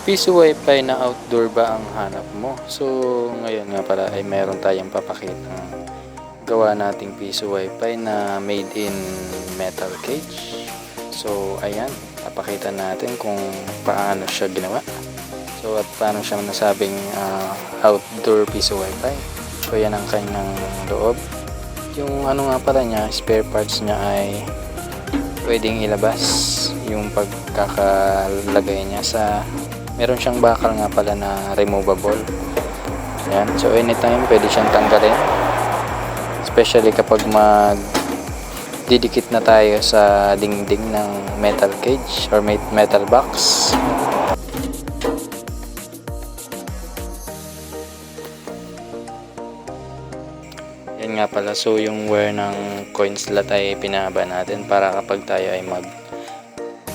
PC Wi-Fi na outdoor ba ang hanap mo? So, ngayon nga pala ay meron tayong papakitang gawa nating PC Wi-Fi na made in metal cage. So, ayan, papakita natin kung paano siya ginawa. So, at paano siya nasabing outdoor PC Wi-Fi. So, yan ang kanyang loob. Yung ano nga pala niya, spare parts niya ay pwedeng ilabas yung pagkakalagay niya sa meron siyang bakal nga pala na removable. Yan. So anytime pwede siyang tanggalin. Especially kapag didikit na tayo sa dingding ng metal cage or metal box. Yan nga pala. So yung wire ng coin slot ay pinahaba natin para kapag tayo ay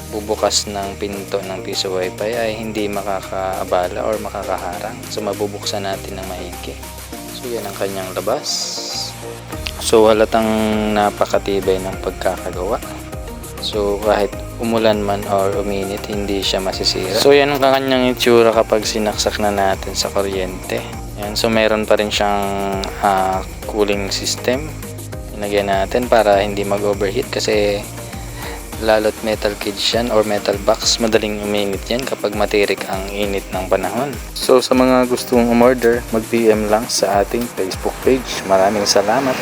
bubukas ng pinto ng PC Wi-Fi ay hindi makakaabala or makakaharang. So mabubuksan natin ng maigi. So yan ang kanyang labas. So halatang napakatibay ng pagkakagawa. So kahit umulan man or uminit, hindi siya masisira. So yan ang kanyang itsura kapag sinaksak na natin sa kuryente. Yan. So meron pa rin siyang cooling system. Inagyan natin para hindi mag-overheat kasi lalo't metal cage yan or metal box, madaling uminit yan kapag matirik ang init ng panahon. So sa mga gustong umorder, mag-PM lang sa ating Facebook page. Maraming salamat.